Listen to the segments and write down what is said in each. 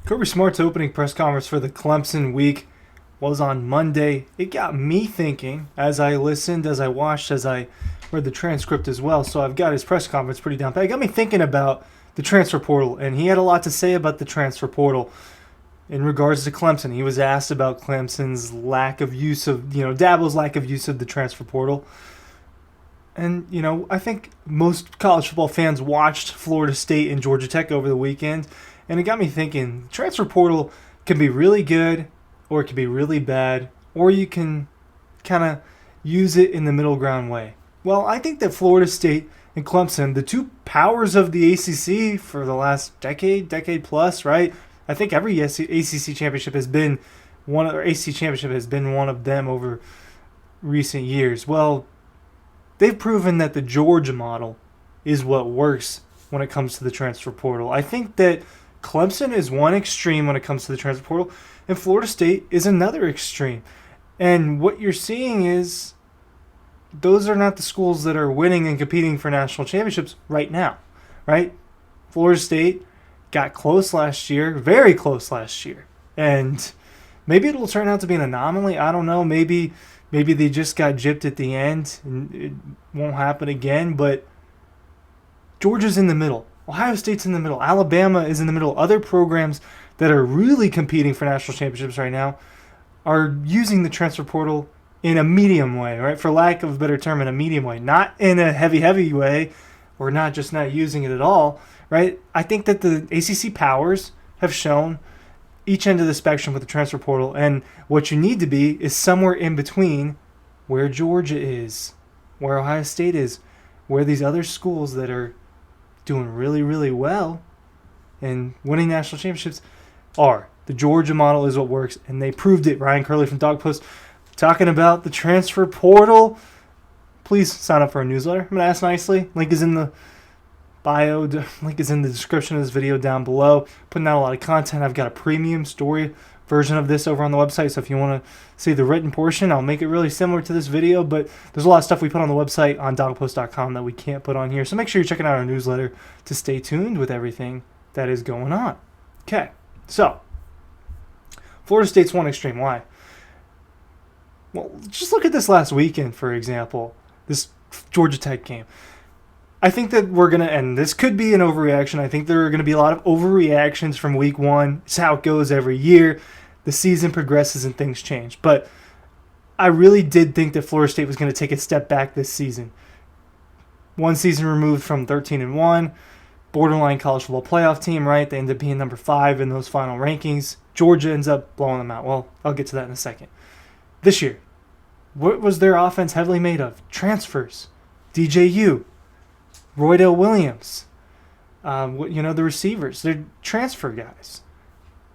Kirby Smart's opening press conference for the Clemson week was on Monday. It got me thinking as I listened, as I watched, as I read the transcript as well. So I've got his press conference pretty down pat. It got me thinking about the transfer portal, and he had a lot to say about the transfer portal in regards to Clemson. He was asked about Clemson's lack of use of, Dabo's lack of use of the transfer portal. And, I think most college football fans watched Florida State and Georgia Tech over the weekend, and it got me thinking, the transfer portal can be really good, or it can be really bad, or you can kind of use it in the middle ground way. Well, I think that Florida State and Clemson, the two powers of the ACC for the last decade plus, right? I think every ACC championship has been one of them over recent years. Well, they've proven that the Georgia model is what works when it comes to the transfer portal. I think that Clemson is one extreme when it comes to the transfer portal, and Florida State is another extreme. And what you're seeing is those are not the schools that are winning and competing for national championships right now, right? Florida State got close last year, very close last year. And maybe it'll turn out to be an anomaly. I don't know. Maybe they just got gypped at the end and it won't happen again. But Georgia's in the middle. Ohio State's in the middle. Alabama is in the middle. Other programs that are really competing for national championships right now are using the transfer portal in a medium way, right? For lack of a better term, in a medium way. Not in a heavy way, or not using it at all, right? I think that the ACC powers have shown each end of the spectrum with the transfer portal, and what you need to be is somewhere in between where Georgia is, where Ohio State is, where these other schools that are doing really, really well and winning national championships are. The Georgia model is what works, and they proved it. Ryan Curley from Dawg talking about the transfer portal. Please sign up for our newsletter. I'm going to ask nicely. Link is in the bio. Link is in the description of this video down below. Putting out a lot of content. I've got a premium story version of this over on the website, so if you want to see the written portion, I'll make it really similar to this video, but there's a lot of stuff we put on the website on dogpost.com that we can't put on here, so make sure you're checking out our newsletter to stay tuned with everything that is going on. Okay, so Florida State's one extreme. Why? Well, just look at this last weekend, for example, this Georgia Tech game. I think that we're going to, and this could be an overreaction, I think there are going to be a lot of overreactions from week one. It's how it goes every year. The season progresses and things change. But I really did think that Florida State was going to take a step back this season. One season removed from 13-1, borderline college football playoff team, right? They end up being number 5 in those final rankings. Georgia ends up blowing them out. Well, I'll get to that in a second. This year, what was their offense heavily made of? Transfers. DJU. Roydell Williams, the receivers, they're transfer guys.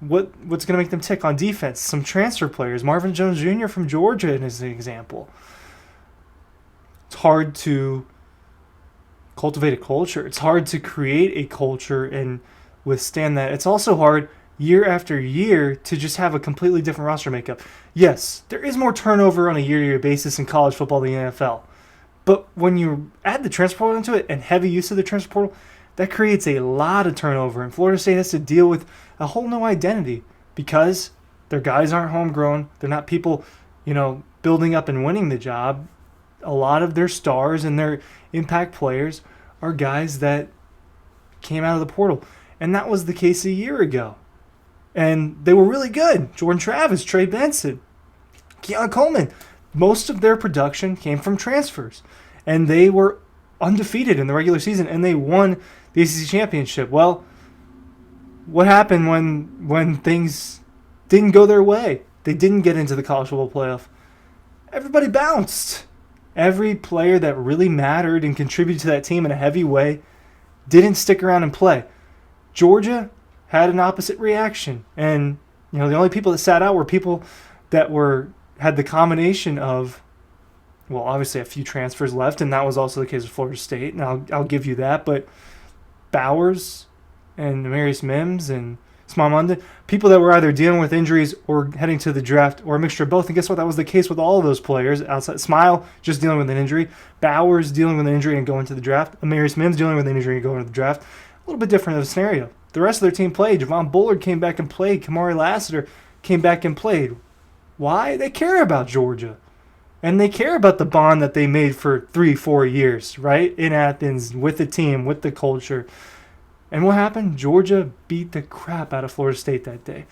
What's going to make them tick on defense? Some transfer players. Marvin Jones Jr. from Georgia is an example. It's hard to cultivate a culture. It's hard to create a culture and withstand that. It's also hard year after year to just have a completely different roster makeup. Yes, there is more turnover on a year-to-year basis in college football than the NFL. But when you add the transfer portal into it and heavy use of the transfer portal, that creates a lot of turnover. And Florida State has to deal with a whole new identity because their guys aren't homegrown. They're not people, building up and winning the job. A lot of their stars and their impact players are guys that came out of the portal. And that was the case a year ago. And they were really good. Jordan Travis, Trey Benson, Keon Coleman. Most of their production came from transfers. And they were undefeated in the regular season, and they won the ACC championship. Well, what happened when things didn't go their way? They didn't get into the college football playoff. Everybody bounced. Every player that really mattered and contributed to that team in a heavy way didn't stick around and play. Georgia had an opposite reaction. And the only people that sat out were people that had the combination of, well, obviously a few transfers left, and that was also the case with Florida State, and I'll give you that, but Bowers and Amarius Mims and Small-London, people that were either dealing with injuries or heading to the draft, or a mixture of both, and guess what? That was the case with all of those players. Outside Smile just dealing with an injury, Bowers dealing with an injury and going to the draft, Amarius Mims dealing with an injury and going to the draft. A little bit different of a scenario. The rest of their team played. Javon Bullard came back and played. Kamari Lassiter came back and played. Why? They care about Georgia. And they care about the bond that they made for 3-4 years, right? In Athens, with the team, with the culture. And what happened? Georgia beat the crap out of Florida State that day.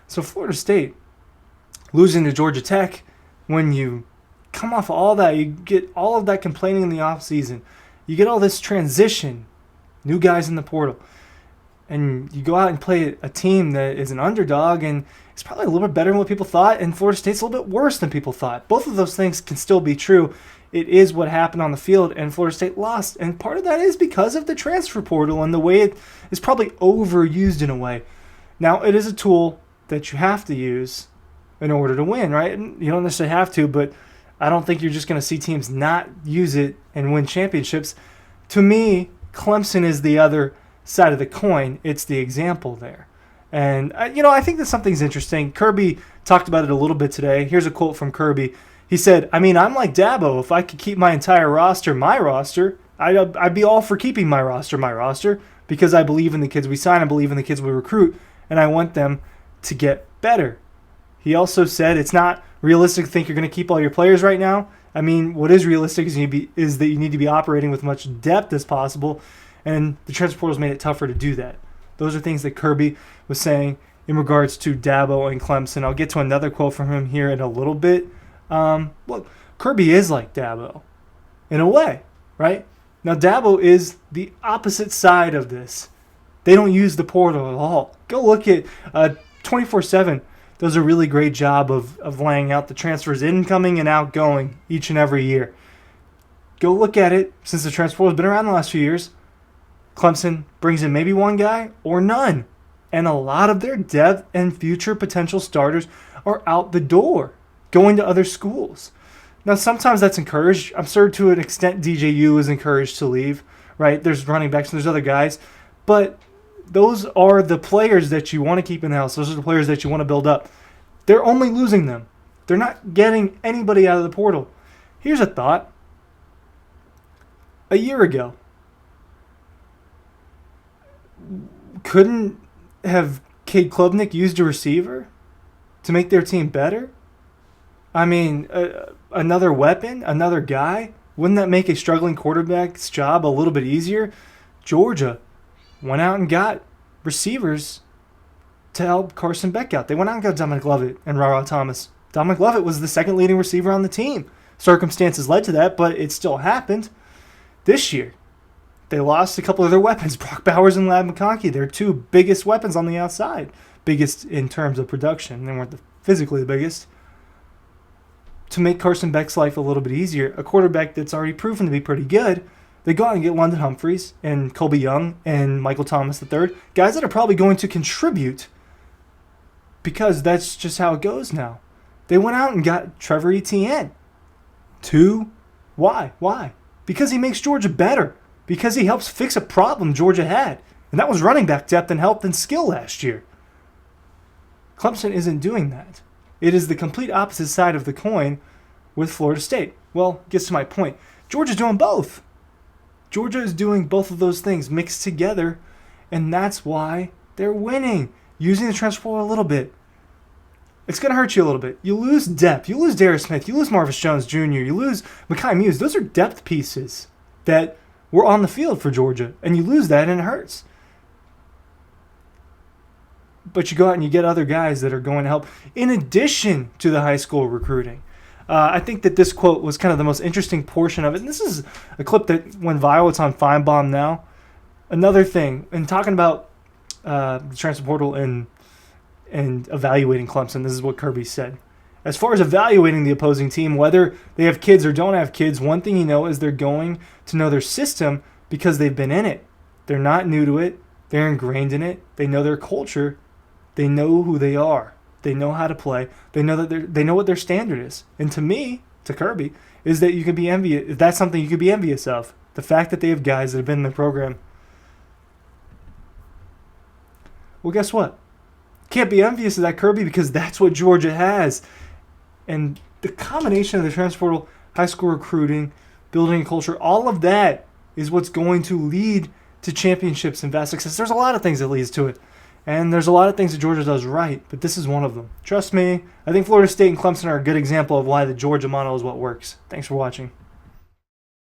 So Florida State, losing to Georgia Tech, when you come off all that, you get all of that complaining in the offseason. You get all this transition, new guys in the portal. And you go out and play a team that is an underdog, and it's probably a little bit better than what people thought, and Florida State's a little bit worse than people thought. Both of those things can still be true. It is what happened on the field, and Florida State lost. And part of that is because of the transfer portal and the way it is probably overused in a way. Now, it is a tool that you have to use in order to win, right? And you don't necessarily have to, but I don't think you're just going to see teams not use it and win championships. To me, Clemson is the other side of the coin. It's the example there. And, I think that something's interesting. Kirby talked about it a little bit today. Here's a quote from Kirby. He said, I'm like Dabo. If I could keep my entire roster, my roster, I'd be all for keeping my roster, because I believe in the kids we sign, I believe in the kids we recruit, and I want them to get better. He also said it's not realistic to think you're going to keep all your players right now. I mean, what is realistic is that you need to be operating with much depth as possible, and the transfer portal has made it tougher to do that. Those are things that Kirby was saying in regards to Dabo and Clemson. I'll get to another quote from him here in a little bit. Look, Kirby is like Dabo in a way, right? Now, Dabo is the opposite side of this. They don't use the portal at all. Go look at 24/7. Does a really great job of laying out the transfers incoming and outgoing each and every year. Go look at it since the transfer portal has been around the last few years. Clemson brings in maybe one guy or none. And a lot of their depth and future potential starters are out the door, going to other schools. Now, sometimes that's encouraged. I'm sure to an extent DJU is encouraged to leave, right? There's running backs and there's other guys. But those are the players that you want to keep in the house. Those are the players that you want to build up. They're only losing them. They're not getting anybody out of the portal. Here's a thought. A year ago, couldn't have Cade Klubnik used a receiver to make their team better? I mean, another weapon, another guy? Wouldn't that make a struggling quarterback's job a little bit easier? Georgia went out and got receivers to help Carson Beck out. They went out and got Dominic Lovett and Rara Thomas. Dominic Lovett was the second leading receiver on the team. Circumstances led to that, but it still happened. This year, they lost a couple of their weapons, Brock Bowers and Lad McConkey. Their two biggest weapons on the outside. Biggest in terms of production. They weren't physically the biggest. To make Carson Beck's life a little bit easier, a quarterback that's already proven to be pretty good, they go out and get London Humphreys and Colby Young and Michael Thomas III, guys that are probably going to contribute because that's just how it goes now. They went out and got Trevor Etienne. Why? Because he makes Georgia better. Because he helps fix a problem Georgia had. And that was running back depth and health and skill last year. Clemson isn't doing that. It is the complete opposite side of the coin with Florida State. Well, gets to my point. Georgia's doing both. Georgia is doing both of those things mixed together, and that's why they're winning. Using the transfer portal a little bit. It's going to hurt you a little bit. You lose depth. You lose Darius Smith. You lose Marvis Jones Jr. You lose Mekhi Muse. Those are depth pieces that were on the field for Georgia, and you lose that, and it hurts. But you go out and you get other guys that are going to help in addition to the high school recruiting. I think that this quote was kind of the most interesting portion of it. And this is a clip that went viral. It's on Feinbaum now. Another thing, in talking about the transfer portal and evaluating Clemson, this is what Kirby said. As far as evaluating the opposing team, whether they have kids or don't have kids, one thing you know is they're going to know their system because they've been in it. They're not new to it. They're ingrained in it. They know their culture. They know who they are. They know how to play. They know that they know what their standard is. And to me, to Kirby, is that you can be envious. That's something you could be envious of. The fact that they have guys that have been in the program. Well, guess what? Can't be envious of that, Kirby, because that's what Georgia has. And the combination of the transfer portal, high school recruiting, building a culture, all of that is what's going to lead to championships and vast success. There's a lot of things that leads to it. And there's a lot of things that Georgia does right, but this is one of them. Trust me, I think Florida State and Clemson are a good example of why the Georgia model is what works. Thanks for watching.